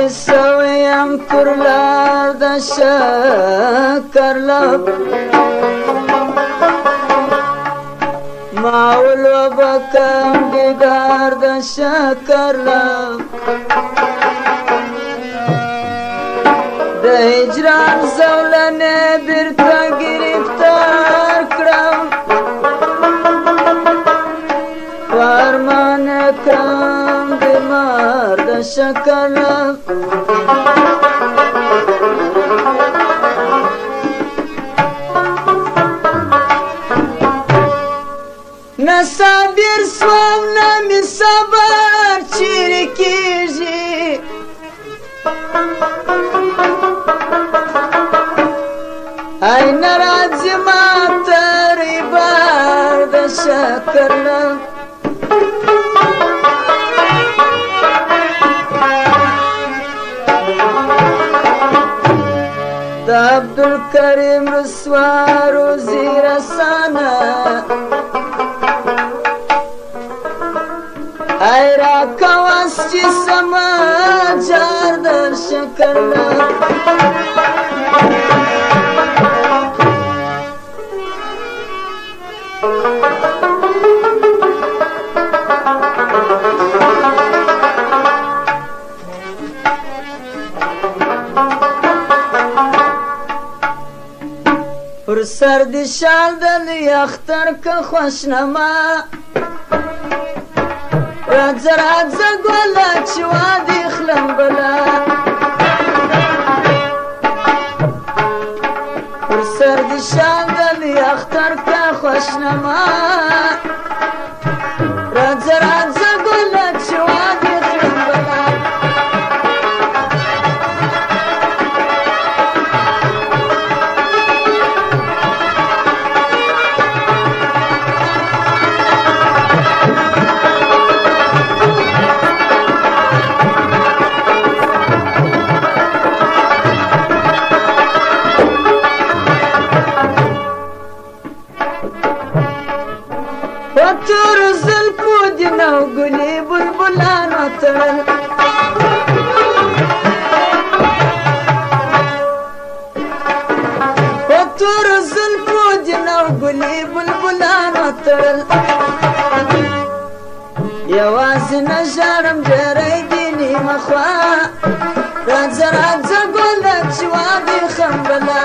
ستړی سوی یم پر لار د شکر لب ما ولوبکم دیدار د شکر لب د هجران زولنې بیرته گرفتار کړم فرمان کړم بیمار د شکر لب نه صابر سوم نه می صبر چیرې کېږي ای نه راځي ماته ریبار د شکر لب د عبدالکریم رسوا روزي رسانه ای را کواس چې سماجار د شکر لب پر سر دی شال دلی اختر که خوشنما راځه راځه ګله چې وادي خلم بلا پر سر دی شال دلی اختر که خوشنما راځه راځه ګله چې وادي خلم بلا تور زلفو دي نو ګلې بلبلانو تړل په تور زلفو دي نو ګلې بلبلانو تړل یوازې نه ژاړم ډېری دي نیمه خوا راځه راځه ګله چې وادي خمبله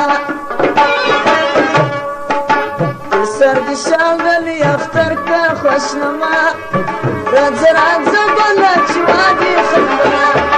سر دی شال دلی اختر که خوشنما راځه راځه ګله چې وادي خمبله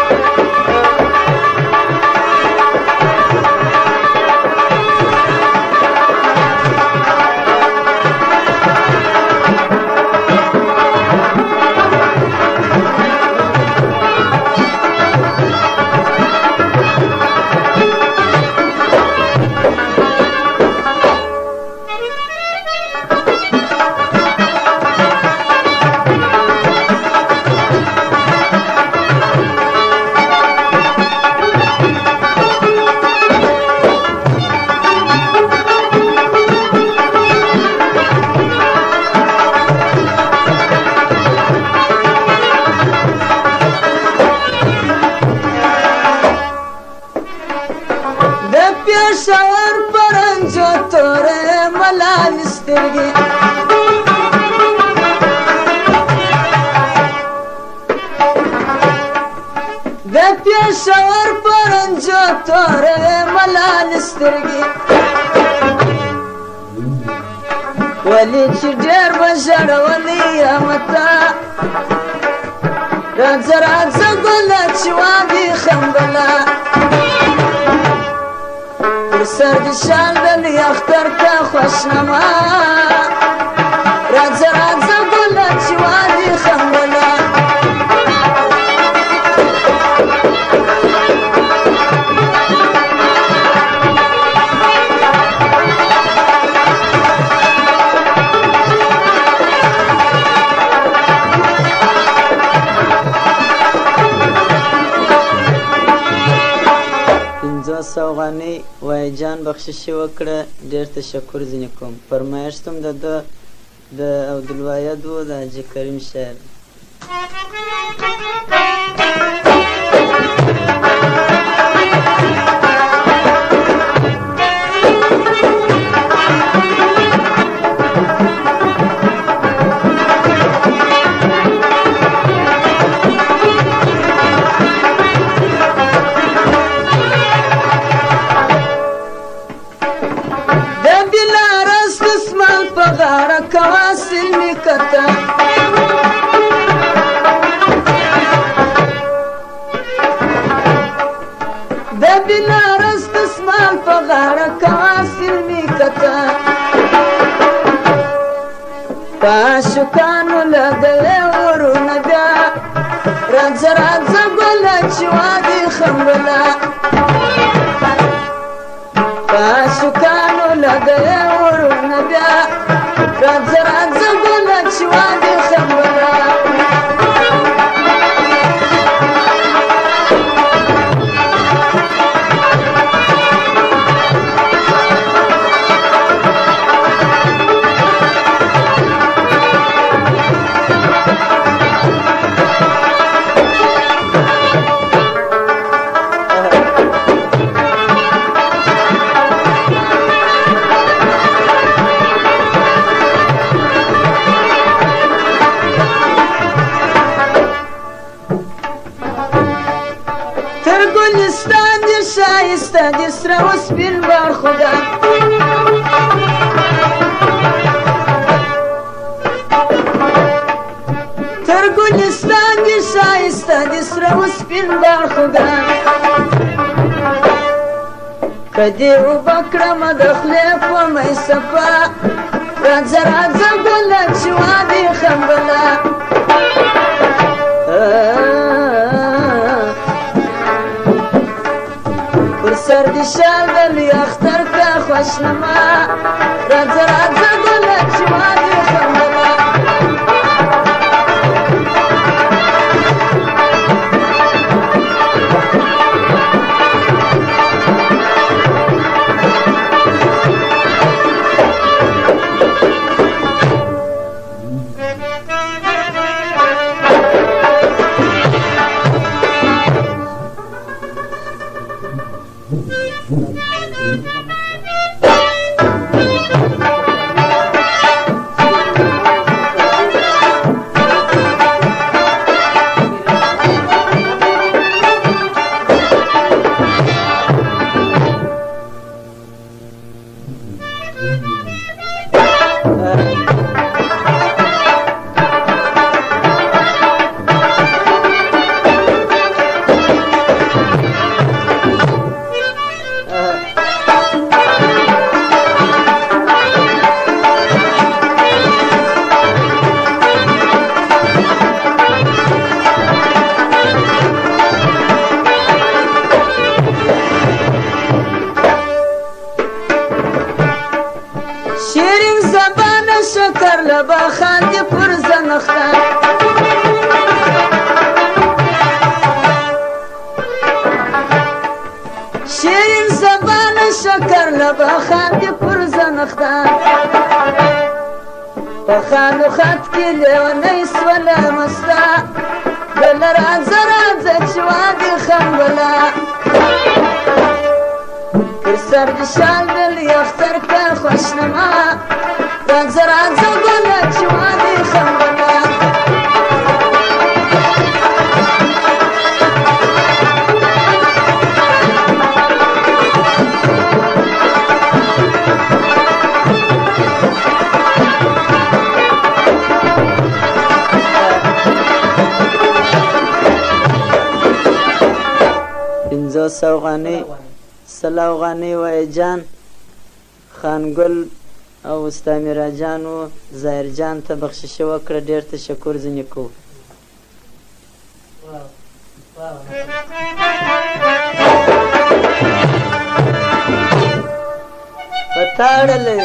پېښور پرنجو تورې ملالې سترګې د پېښور پرنجو تورې ملالې سترګې ولې چې ډېر به ژړولې یم تا راځه راځه ګله چې وادي خمبله سر دی شال دلی اختر که خوشنما راځه راځه ګله چې وادي خمبله سوغانی وای جان بخشش وکړه ډېر تشکر ځینې کوم فرمایشت هم د عبدالواحد و د حاجي کریم شعر کته د بنارس دسمال په غاړه کوه سلمي کته په عاشقانو لګوې ورونه بیا راځه راځه ګله چې وادي خمبله په عاشقانو لګوې ورونه بیا راځه راځه ګله چې وادي خمبله ګلستان دې ښایسته دې سره و سپین برخوده تر ګلستان دې ښایسته دې سره و سپین برخوده که دې اوبه کړمه د خولې په میصفه راځه راځه ګله چې وادي خمبله سر دې شال د لوی اختر که خوشنما راځه راځه ګله چې وادي خمبله شیرین زبانه شکر لبا خاندې پر زنخته شیرین زبانه شکر لبا خاندې پر زنخته په خانو خط کې لیونۍ سوله مسته بله راځه راځه چې وادي خمبله پر سر د شال د لوی اختر که خوشنما راځه راځه ګله چې وادي خمبله پنځه سوه افغانۍ سل افغانۍ وایي جان خانګل او ستا میرا جان و ظاهر جان ته بخششه وکړه ډېر تشکر ځینې کوو په تاړلې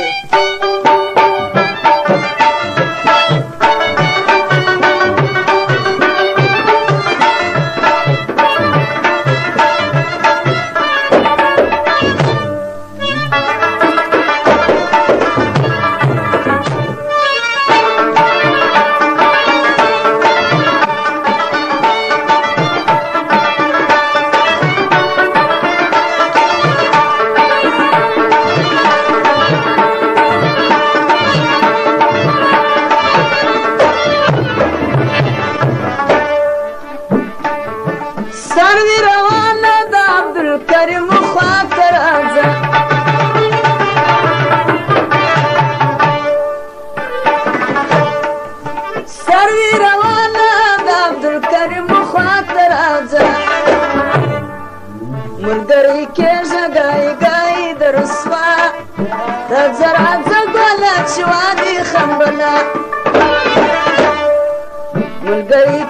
ملګری کېږه ګای ګای د رسوا د زرعت ګله چې وادي خنبله ملګری